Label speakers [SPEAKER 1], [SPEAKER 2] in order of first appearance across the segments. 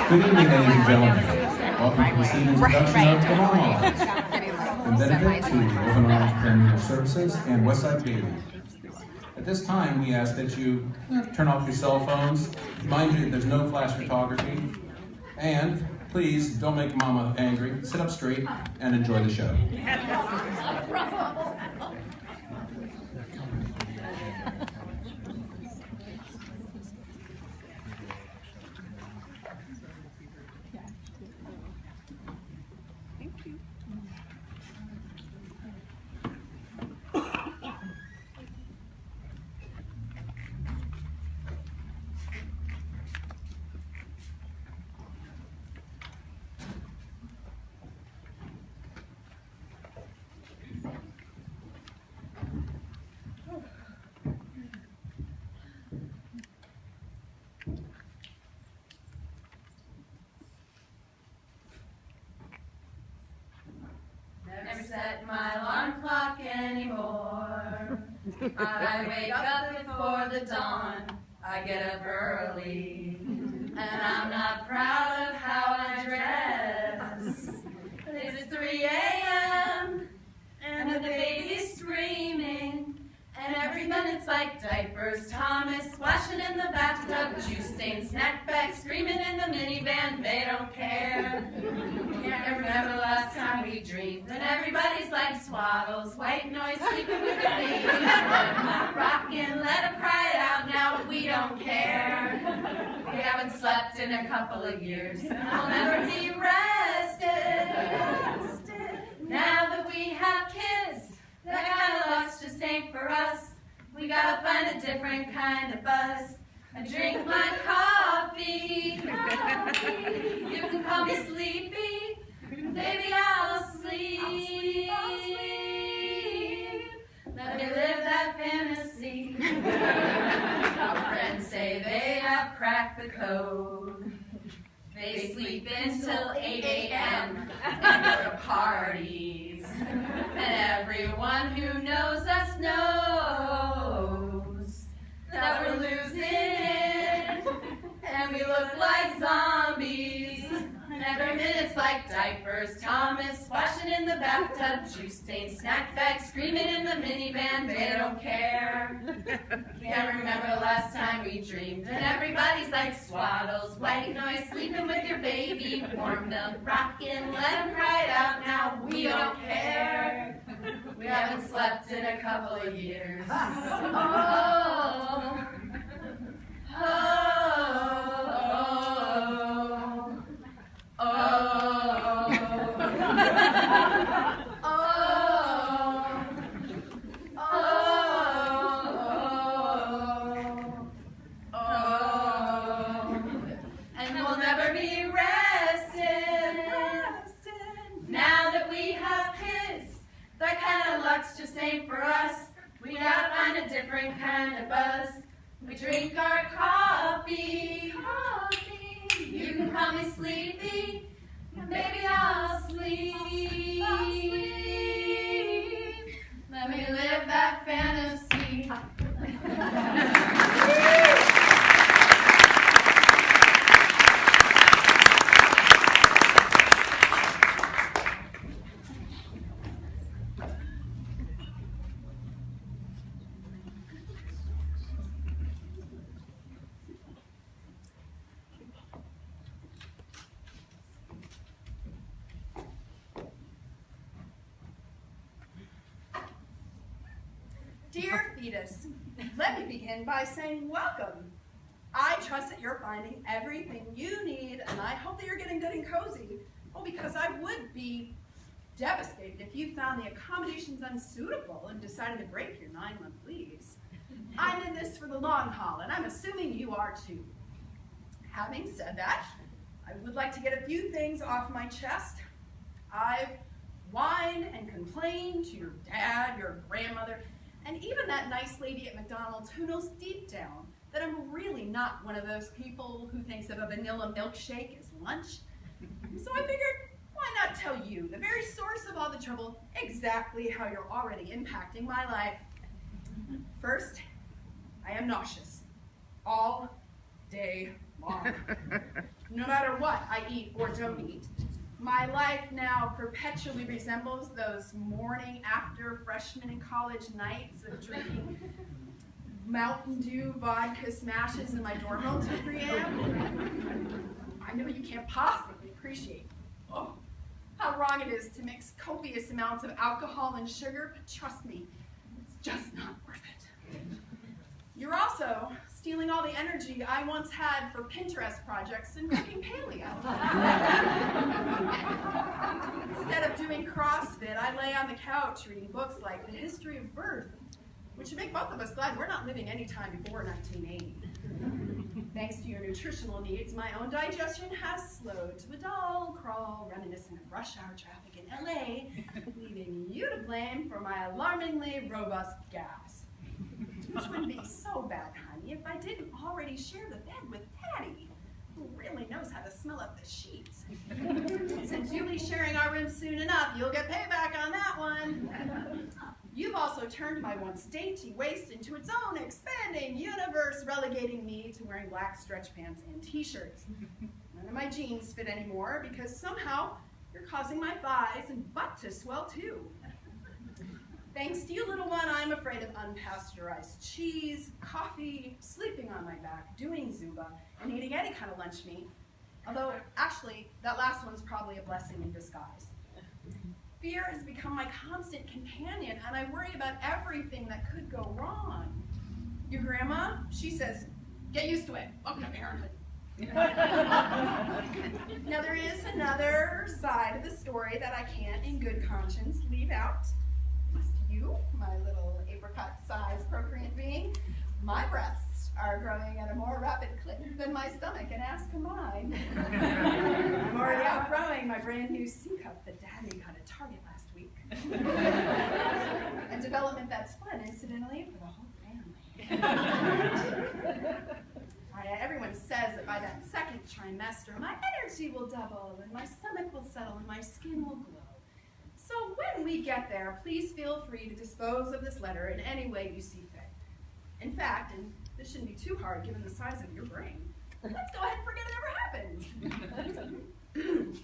[SPEAKER 1] Good evening, ladies and gentlemen. Welcome to this evening's production of The Logues, in benefit to Open Arms Parental Services and Westside Baby. At this time, we ask that you turn off your cell phones. Mind you, there's no flash photography. And please don't make Mama angry. Sit up straight and enjoy the show.
[SPEAKER 2] Never set my alarm clock anymore. I wake up before the dawn. I get up early, and I'm not proud of how I dress. It's 3 a.m. and the baby's screaming, and every minute's like diapers. Thomas splashing in the bathtub, juice-stained snack bag screaming in the minivan. They don't care. Can't remember the last time we dreamed, and everybody's like swaddles, white noise, sleeping with a baby. Rockin', let them cry it out now, but we don't care. We haven't slept in a couple of years, and we'll never be rested. Now that we have kids, that kind of luck's just ain't for us. We gotta find a different kind of buzz. I drink my coffee. You can call me sleepy. Baby, I'll sleep. Let me live that fantasy. Our friends say they have cracked the code. They sleep until 8 a.m. and go to parties. And everyone who knows us knows that we're losing it. And we look like zombies. And every minute's like diapers. Thomas splashing in the bathtub, juice-stained snack bag screaming in the minivan. They don't care. Can't remember the last time we dreamed, and everybody's like swaddles, white noise, sleeping with your baby, warm milk, rockin', let them cry it out now. We don't care. We haven't slept in a couple of years. Oh. And we'll never be rested. Now that we have kids, that kind of luck's just ain't for us. We gotta find a different kind of buzz. We drink our coffee. You can call me sleepy. Baby, I'll sleep. Let me live that fantasy.
[SPEAKER 3] Dear fetus, let me begin by saying welcome. I trust that you're finding everything you need, and I hope that you're getting good and cozy. Well, because I would be devastated if you found the accommodations unsuitable and decided to break your 9-month lease. I'm in this for the long haul, and I'm assuming you are too. Having said that, I would like to get a few things off my chest. I've whined and complained to your dad, your grandmother, and even that nice lady at McDonald's who knows deep down that I'm really not one of those people who thinks of a vanilla milkshake as lunch. So I figured, why not tell you, the very source of all the trouble, exactly how you're already impacting my life. First, I am nauseous all day long. No matter what I eat or don't eat, my life now perpetually resembles those morning after freshman in college nights of drinking Mountain Dew vodka smashes in my dorm room till 3 a.m. I know you can't possibly appreciate how wrong it is to mix copious amounts of alcohol and sugar, but trust me, it's just not worth it. You're also stealing all the energy I once had for Pinterest projects and cooking paleo. Instead of doing CrossFit, I lay on the couch reading books like The History of Birth, which should make both of us glad we're not living any time before 1980. Thanks to your nutritional needs, my own digestion has slowed to a dull crawl reminiscent of rush hour traffic in LA, leaving you to blame for my alarmingly robust gas. Which would be so bad, honey, if I didn't already share the bed with Patty, who really knows how to smell up the sheets. Since you'll be sharing our room soon enough, you'll get payback on that one. You've also turned my once dainty waist into its own expanding universe, relegating me to wearing black stretch pants and t-shirts. None of my jeans fit anymore because somehow you're causing my thighs and butt to swell too. Thanks to you, little one, I'm afraid of unpasteurized cheese, coffee, sleeping on my back, doing Zumba, and eating any kind of lunch meat. Although, actually, that last one's probably a blessing in disguise. Fear has become my constant companion, and I worry about everything that could go wrong. Your grandma, she says, get used to it. Welcome to parenthood. Now, there is another side of the story that I can't, in good conscience, leave out. You, my little apricot-sized procreant being, my breasts are growing at a more rapid clip than my stomach and ass combined. I'm already outgrowing my brand new C-cup that Daddy got at Target last week. A development that's fun, incidentally, for the whole family. Everyone says that by that second trimester, my energy will double, and my stomach will settle, and my skin will glow. So when we get there, please feel free to dispose of this letter in any way you see fit. In fact, and this shouldn't be too hard given the size of your brain, let's go ahead and forget it ever happened.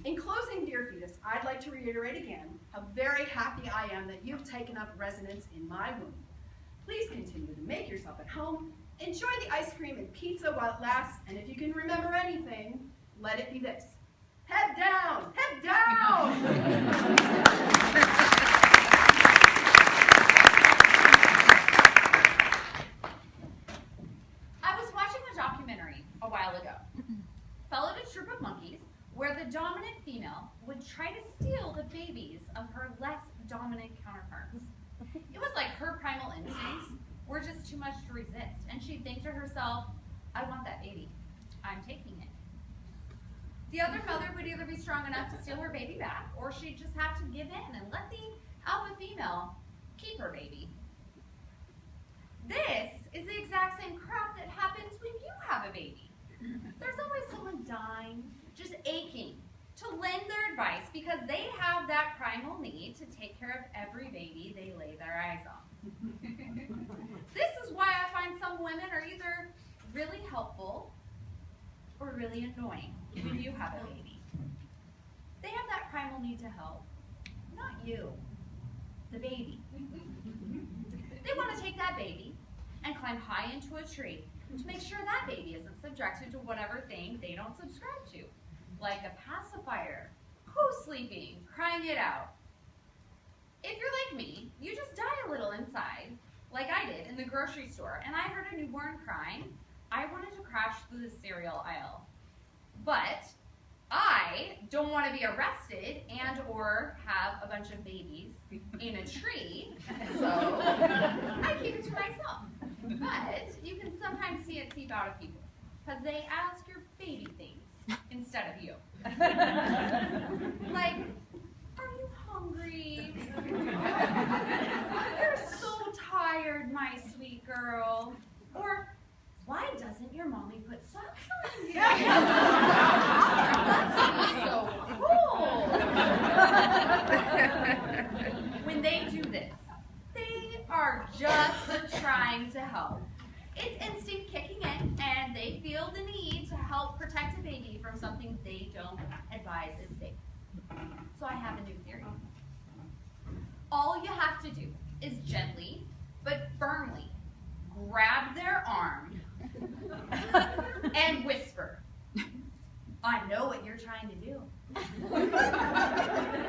[SPEAKER 3] In closing, dear fetus, I'd like to reiterate again how very happy I am that you've taken up residence in my womb. Please continue to make yourself at home, enjoy the ice cream and pizza while it lasts, and if you can remember anything, let it be this. Head down! Head down!
[SPEAKER 2] I was watching a documentary a while ago. Followed a troop of monkeys where the dominant female would try to steal the babies of her less dominant counterparts. It was like her primal instincts were just too much to resist, and she'd think to herself, I want that baby. I'm taking it. The other mother would either be strong enough to steal her baby back, or she'd just have to give in and let the alpha female keep her baby. This is the exact same crap that happens when you have a baby. There's always someone dying, just aching to lend their advice because they have that primal need to take care of every baby they lay their eyes on. This is why I find some women are either really helpful or really annoying when you have a baby. They have that primal need to help, not you, the baby. They want to take that baby and climb high into a tree to make sure that baby isn't subjected to whatever thing they don't subscribe to, like a pacifier, co-sleeping, crying it out. If you're like me, you just die a little inside, like I did in the grocery store, and I heard a newborn crying. I wanted to crash through the cereal aisle. But I don't want to be arrested and or have a bunch of babies in a tree, so I keep it to myself. But you can sometimes see it seep out of people, because they ask your baby things instead of you. Like, are you hungry? You're so tired, my sweet girl. Or, why doesn't your mommy put socks on you? That's so cool. When they do this, they are just trying to help. It's instinct kicking in, and they feel the need they don't advise is safe. So I have a new theory. All you have to do is gently but firmly grab their arm and whisper, "I know what you're trying to do.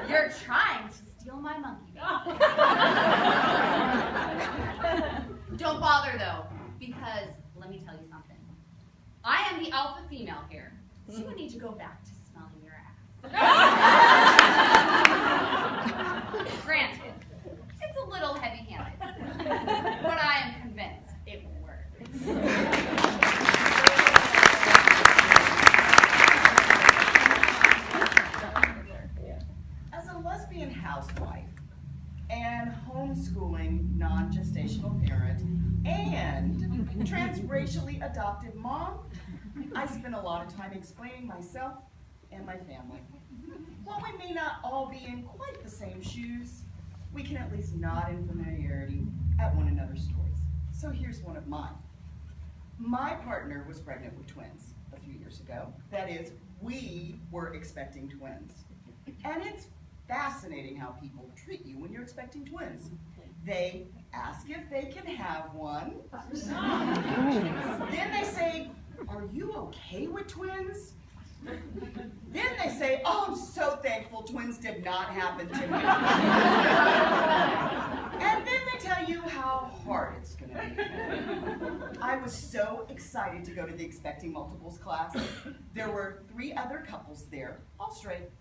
[SPEAKER 2] You're trying to steal my monkey baby." Don't bother though, because let me tell you something. I am the alpha female here, so you need to go back to smelling your ass. Granted, it's a little heavy-handed, but I am convinced it will work.
[SPEAKER 4] As a lesbian housewife and homeschooling non-gestational parent and transracially adopted mom, I spend a lot of time explaining myself and my family. While we may not all be in quite the same shoes, we can at least nod in familiarity at one another's stories. So here's one of mine. My partner was pregnant with twins a few years ago. That is, we were expecting twins. And it's fascinating how people treat you when you're expecting twins. They ask if they can have one. Then they say, "Are you okay with twins?" Then they say, "Oh, I'm so thankful twins did not happen to me." And then they tell you how hard it's going to be. I was so excited to go to the Expecting Multiples class. There were 3 other couples there, all straight.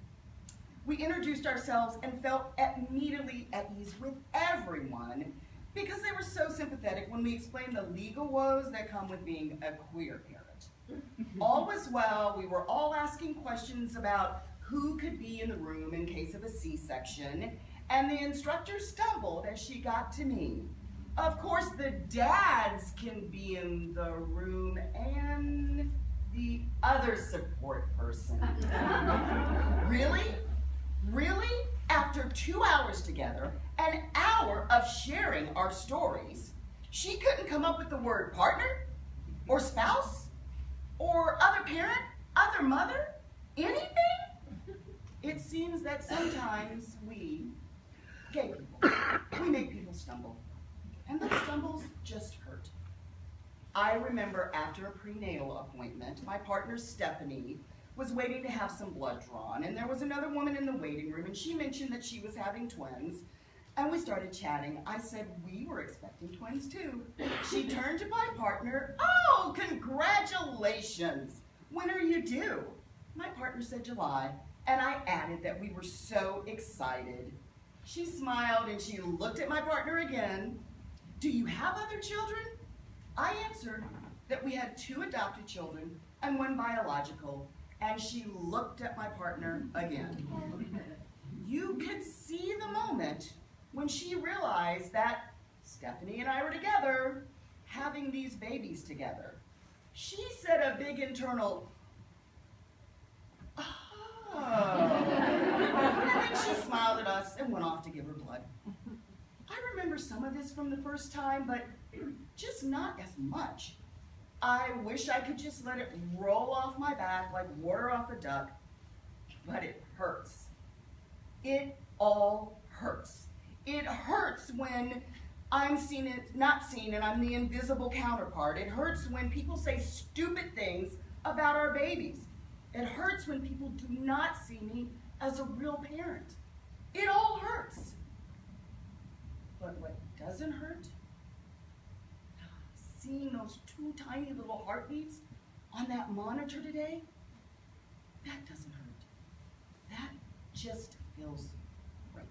[SPEAKER 4] We introduced ourselves and felt immediately at ease with everyone because they were so sympathetic when we explained the legal woes that come with being a queer parent. All was well. We were all asking questions about who could be in the room in case of a C-section, and the instructor stumbled as she got to me. Of course, the dads can be in the room and the other support person. Really? Really? After 2 hours together, an hour of sharing our stories, she couldn't come up with the word partner or spouse or other parent, other mother, anything? It seems that sometimes we, gay people, we make people stumble. And those stumbles just hurt. I remember after a prenatal appointment, my partner Stephanie was waiting to have some blood drawn, and there was another woman in the waiting room, and she mentioned that she was having twins, and we started chatting. I said we were expecting twins too. She turned to my partner, "Oh, congratulations. When are you due?" My partner said July, and I added that we were so excited. She smiled and she looked at my partner again. "Do you have other children?" I answered that we had 2 adopted children and 1 biological, and she looked at my partner again. You could see the moment when she realized that Stephanie and I were together, having these babies together. She said a big internal, "Oh." And then she smiled at us and went off to give her blood. I remember some of this from the first time, but just not as much. I wish I could just let it roll off my back like water off a duck, but it hurts. It all hurts. It hurts when I'm not seen and I'm the invisible counterpart. It hurts when people say stupid things about our babies. It hurts when people do not see me as a real parent. It all hurts. But what doesn't hurt? Seeing those 2 tiny little heartbeats on that monitor today, that doesn't hurt. That just feels great.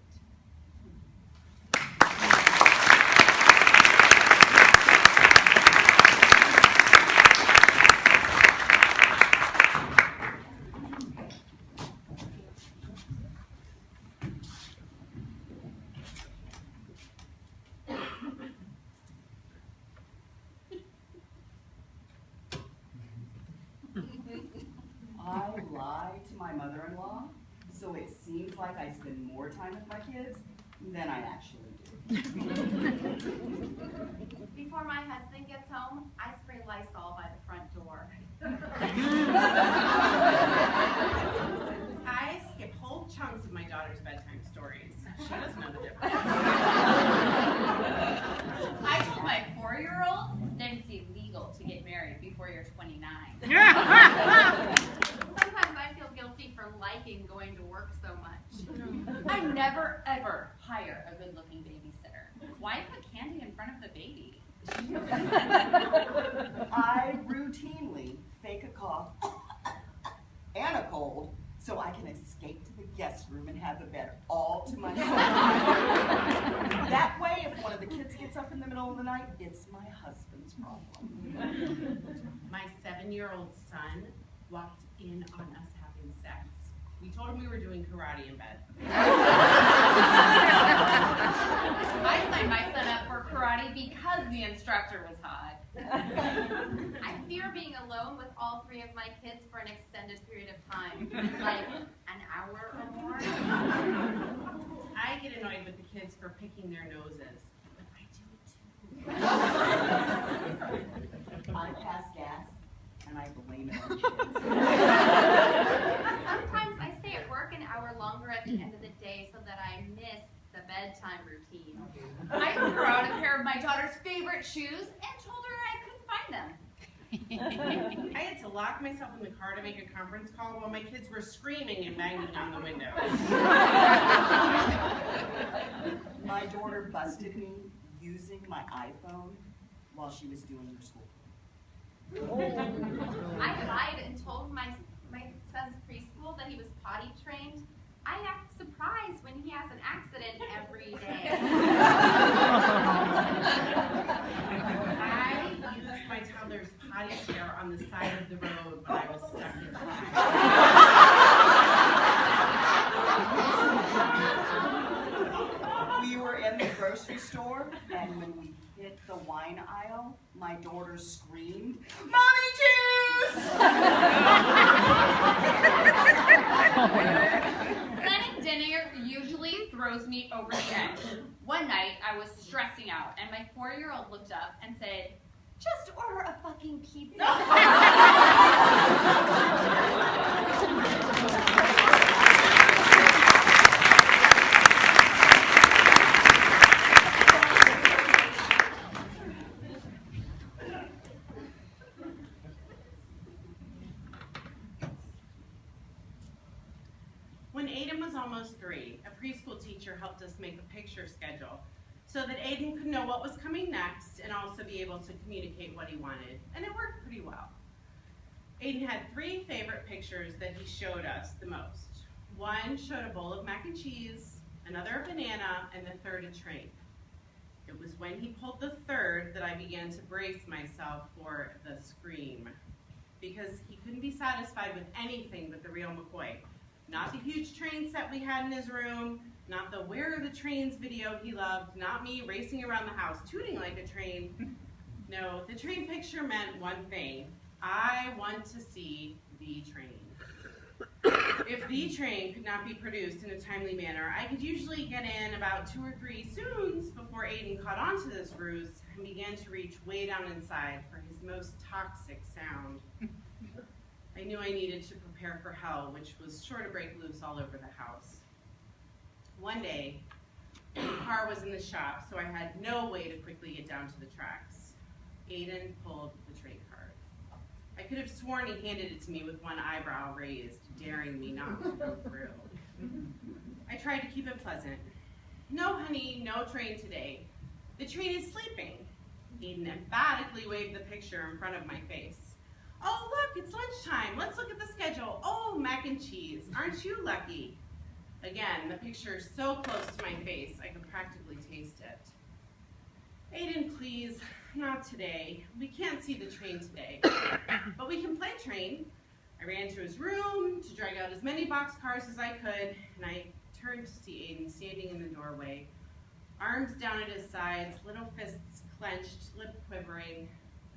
[SPEAKER 4] I lie to my mother-in-law, so it seems like I spend more time with my kids than I actually do.
[SPEAKER 2] Before my husband gets home, I spray Lysol by the front door.
[SPEAKER 5] She doesn't know the difference.
[SPEAKER 2] I told my 4-year-old that it's illegal to get married before you're 29. Sometimes I feel guilty for liking going to work so much. I never, ever hire a good-looking babysitter. Why put candy in front of the baby?
[SPEAKER 4] I routinely fake a cough and a cold so I can escape to the guest room and have the bed all to myself. That way, if one of the kids gets up in the middle of the night, it's my husband's problem.
[SPEAKER 5] My 7-year-old son walked in on us having sex. We told him we were doing karate in bed.
[SPEAKER 2] I signed my son up for karate because the instructor was hot. I fear being alone with all 3 of my kids for an extended period of time, like an hour or more.
[SPEAKER 5] I get annoyed with the kids for picking their noses, but I do it too.
[SPEAKER 4] I pass gas and I blame it on kids.
[SPEAKER 2] Sometimes I stay at work an hour longer at the end of the day so that I miss the bedtime routine. I threw out a pair of my daughter's favorite shoes and told her I couldn't find them.
[SPEAKER 5] I had to lock myself in the car to make a conference call while my kids were screaming and banging on the window.
[SPEAKER 4] My daughter busted me using my iPhone while she was doing her school.
[SPEAKER 2] I lied and told my son's preschool that he was potty trained. I act surprised when he has an accident every day.
[SPEAKER 5] I used my toddler's potty chair on the side of the road when I was stuck in traffic.
[SPEAKER 4] We were in the grocery store, and when we hit the wine aisle, my daughter screamed, "Mommy juice!"
[SPEAKER 2] Planning dinner usually throws me over the edge. One night, I was stressing out, and my 4-year-old looked up and said, "Just order a fucking pizza."
[SPEAKER 5] When Aiden was almost 3, a preschool teacher helped us make a picture schedule so that Aiden could know what was coming next and also be able to communicate what he wanted, and it worked pretty well. Aiden had 3 favorite pictures that he showed us the most. One showed a bowl of mac and cheese, another a banana, and the third a train. It was when he pulled the third that I began to brace myself for the scream, because he couldn't be satisfied with anything but the real McCoy. Not the huge train set we had in his room, not the Where Are the Trains video he loved, not me racing around the house tooting like a train. No, the train picture meant one thing. I want to see the train. If the train could not be produced in a timely manner, I could usually get in about 2 or 3 soons before Aiden caught on to this ruse and began to reach way down inside for his most toxic sound. I knew I needed to prepare for hell, which was sure to break loose all over the house. One day, the car was in the shop, so I had no way to quickly get down to the tracks. Aiden pulled the train card. I could have sworn he handed it to me with one eyebrow raised, daring me not to go through. I tried to keep it pleasant. "No, honey, no train today. The train is sleeping." Aiden emphatically waved the picture in front of my face. "Oh, look, it's lunchtime. Let's look at the schedule. Oh, mac and cheese. Aren't you lucky?" Again, the picture so close to my face, I could practically taste it. "Aiden, please, not today. We can't see the train today, but we can play train." I ran to his room to drag out as many boxcars as I could, and I turned to see Aiden standing in the doorway, arms down at his sides, little fists clenched, lip quivering.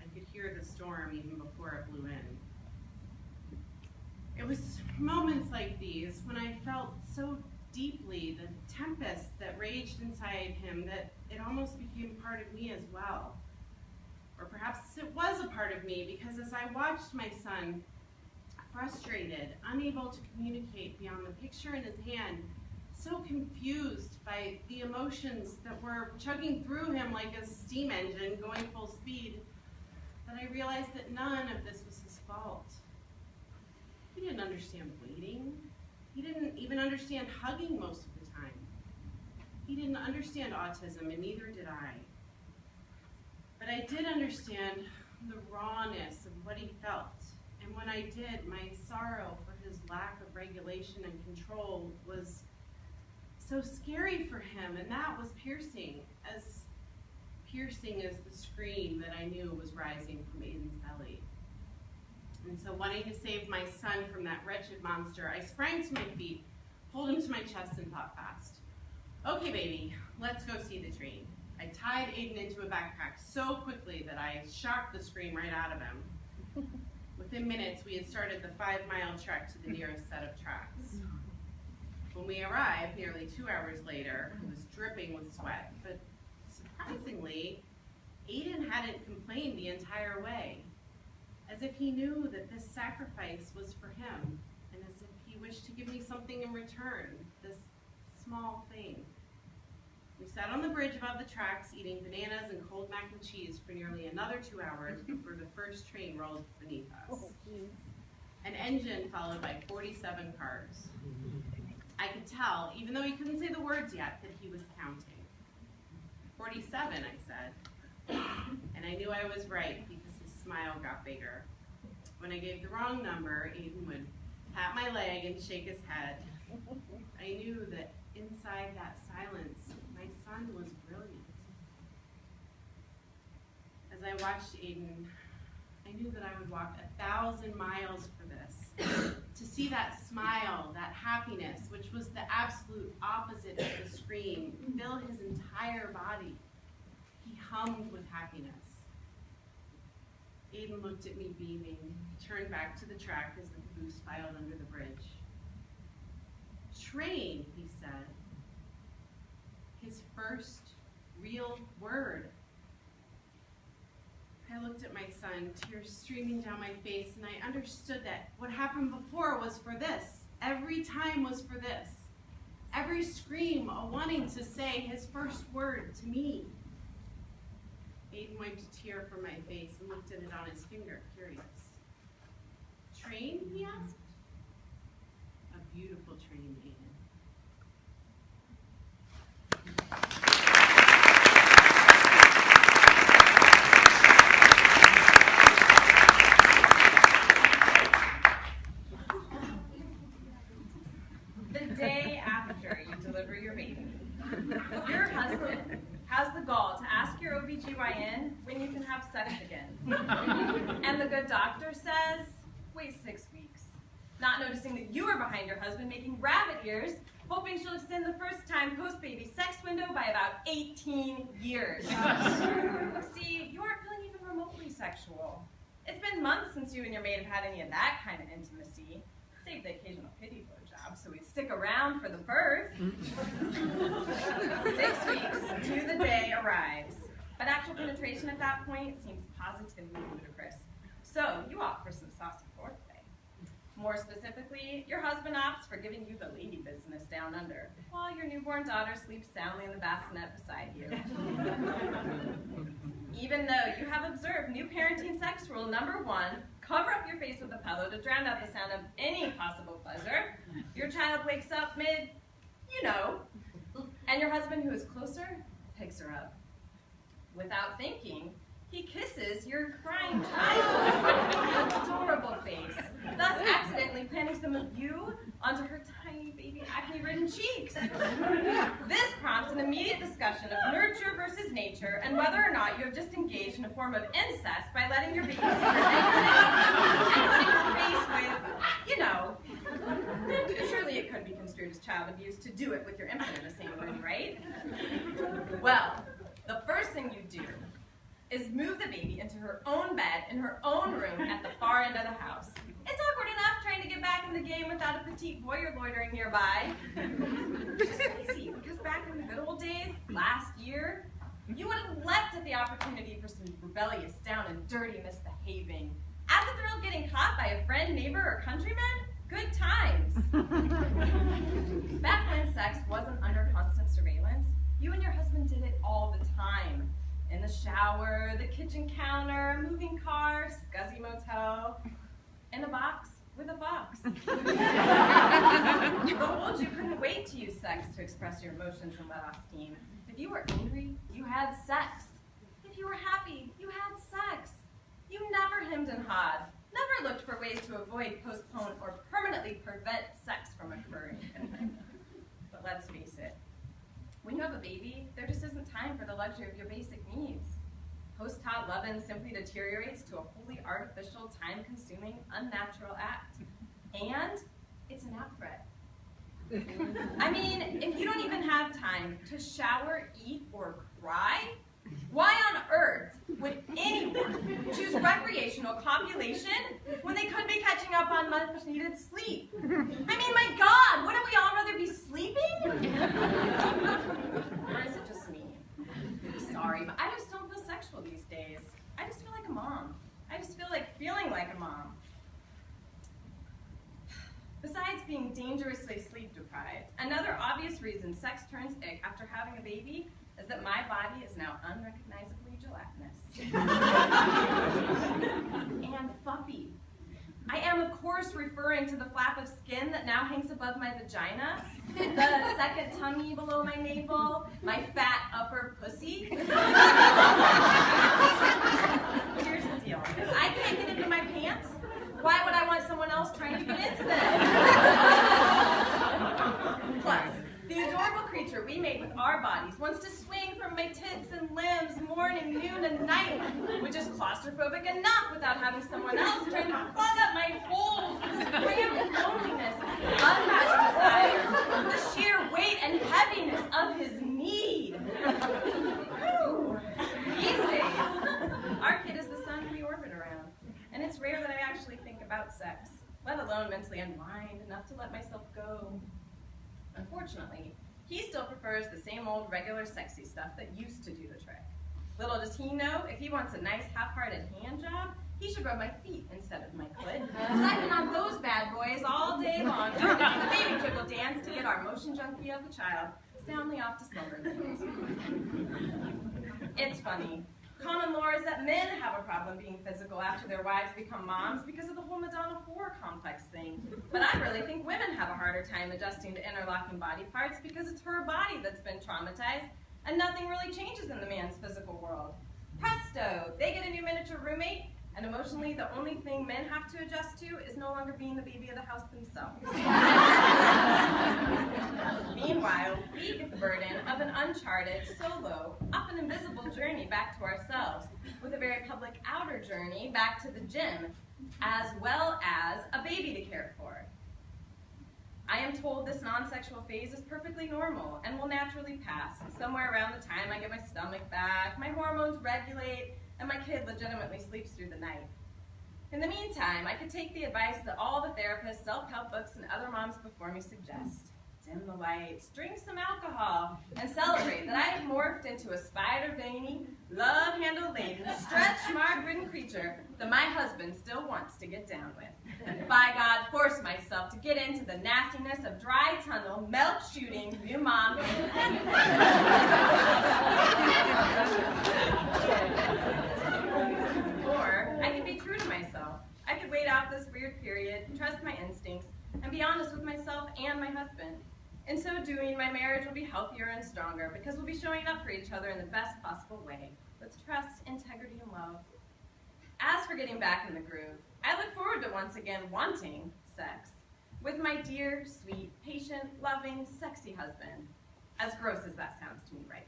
[SPEAKER 5] I could hear the storm even before it blew in. It was moments like these when I felt so deeply the tempest that raged inside him that it almost became part of me as well. Or perhaps it was a part of me, because as I watched my son, frustrated, unable to communicate beyond the picture in his hand, so confused by the emotions that were chugging through him like a steam engine going full speed, that I realized that none of this was his fault. He didn't understand waiting. He didn't even understand hugging most of the time. He didn't understand autism, and neither did I. But I did understand the rawness of what he felt. And when I did, my sorrow for his lack of regulation and control was so scary for him, and that was piercing as the scream that I knew was rising from Aiden's belly. And so, wanting to save my son from that wretched monster, I sprang to my feet, pulled him to my chest, and thought fast. Okay, baby, let's go see the train. I tied Aiden into a backpack so quickly that I shocked the scream right out of him. Within minutes, we had started the 5-mile trek to the nearest set of tracks. When we arrived, nearly 2 hours later, he was dripping with sweat, but surprisingly, Aiden hadn't complained the entire way, as if he knew that this sacrifice was for him, and as if he wished to give me something in return, this small thing. We sat on the bridge above the tracks, eating bananas and cold mac and cheese for nearly another 2 hours before the first train rolled beneath us. An engine followed by 47 cars. I could tell, even though he couldn't say the words yet, that he was counting. 47, I said. And I knew I was right because his smile got bigger. When I gave the wrong number, Aiden would pat my leg and shake his head. I knew that inside that silence, my son was brilliant. As I watched Aiden, I knew that I would walk 1,000 miles for this. To see that smile, that happiness, which was the absolute opposite of the scream, fill his entire body. He hummed with happiness. Aiden looked at me beaming. He turned back to the track as the caboose filed under the bridge. Train, he said. His first real word. I looked at my son, tears streaming down my face, and I understood that what happened before was for this. Every time was for this. Every scream, a wanting to say his first word to me. Aiden wiped a tear from my face and looked at it on his finger, curious. Train, he asked. A beautiful train, Aiden.
[SPEAKER 6] Your husband has the gall to ask your OBGYN when you can have sex again. And the good doctor says, wait 6 weeks. Not noticing that you are behind your husband making rabbit ears, hoping she'll extend the first time post-baby sex window by about 18 years. See, you aren't feeling even remotely sexual. It's been months since you and your maid have had any of that kind of intimacy. Save the occasional pity blowjob so we stick around for the birth. 6 weeks to the day arrives. But actual penetration at that point seems positively ludicrous. So you opt for some saucy foreplay. More specifically, your husband opts for giving you the lady business down under, while your newborn daughter sleeps soundly in the bassinet beside you. Even though you have observed new parenting sex rule number 1, cover up your face with a pillow to drown out the sound of any possible pleasure, your child wakes up mid, and your husband, who is closer, picks her up. Without thinking, he kisses your crying child's adorable face, thus accidentally planting some of you onto her tiny baby acne-ridden cheeks. This prompts an immediate discussion of nurture versus nature and whether or not you have just engaged in a form of incest by letting your baby see your nakedness and putting her face with, surely it could be construed as child abuse to do it with your infant in the same room, right? Well, the first thing you do is move the baby into her own bed in her own room at the far end of the house. It's awkward enough trying to get back in the game without a petite voyeur loitering nearby. Which is crazy, because back in the good old days, last year, you would have leapt at the opportunity for some rebellious, down and dirty misbehaving. At the thrill of getting caught by a friend, neighbor, or countryman, Good times. Back when sex wasn't under constant surveillance, you and your husband did it all the time. In the shower, the kitchen counter, a moving car, scuzzy motel, in a box with a box. The old you couldn't wait to use sex to express your emotions and let off steam. If you were angry, you had sex. If you were happy, you had sex. You never hemmed and hawed, never looked for ways to avoid, postpone, or permanently prevent sex from occurring. But let's face it, when you have a baby, there just isn't time for the luxury of your basic needs. Post-tot lovin' simply deteriorates to a wholly artificial, time-consuming, unnatural act. And it's an outfret. I mean, if you don't even have time to shower, eat, or cry, why on earth would anyone choose recreational copulation when they could be catching up on much-needed sleep? I mean, my God, wouldn't we all rather be sleeping? Or is it just me? Sorry, but I just don't feel sexual these days. I just feel like a mom. I just feel like feeling like a mom. Besides being dangerously sleep deprived, another obvious reason sex turns ick after having a baby is that my body is now unrecognizably gelatinous. And fluffy. I am, of course, referring to the flap of skin that now hangs above my vagina, the second tummy below my navel, my fat upper pussy. Here's the deal. If I can't get into my pants, why would I want someone else trying to get into them? Plus, the adorable creature we made with our bodies wants to swing from my tits and limbs morning, noon, and night, which is claustrophobic enough without having someone else trying to plug up my holes with this cramped loneliness, unmatched desire, the sheer weight and heaviness of his need. These days, our kid is the sun we orbit around, and it's rare that I actually think about sex, let alone mentally unwind enough to let myself go. Unfortunately, he still prefers the same old regular sexy stuff that used to do the trick. Little does he know, if he wants a nice half-hearted hand job, he should rub my feet instead of my clit. Because I've been on those bad boys all day long, trying to do the baby jiggle dance to get our motion junkie of the child soundly off to slumber. It's funny. Common lore is that men have a problem being physical after their wives become moms because of the whole Madonna whore complex thing. But I really think women have a harder time adjusting to interlocking body parts because it's her body that's been traumatized and nothing really changes in the man's physical world. Presto! They get a new miniature roommate, and emotionally the only thing men have to adjust to is no longer being the baby of the house themselves. Meanwhile, we get the burden of an uncharted, solo, often invisible journey back to ourselves, with a very public outer journey back to the gym, as well as a baby to care for. I am told this non-sexual phase is perfectly normal and will naturally pass. Somewhere around the time I get my stomach back, my hormones regulate, and my kid legitimately sleeps through the night. In the meantime, I could take the advice that all the therapists, self-help books, and other moms before me suggest. Dim the lights, drink some alcohol, and celebrate that I have morphed into a spider-veiny, love-handle laden, stretch-mark-ridden creature that my husband still wants to get down with. And by God, force myself to get into the nastiness of dry tunnel, milk-shooting, new mom. Or I could be true to myself. I could wait out this weird period, trust my instincts, and be honest with myself and my husband. In so doing, my marriage will be healthier and stronger because we'll be showing up for each other in the best possible way, with trust, integrity, and love. As for getting back in the groove, I look forward to once again wanting sex with my dear, sweet, patient, loving, sexy husband. As gross as that sounds to me right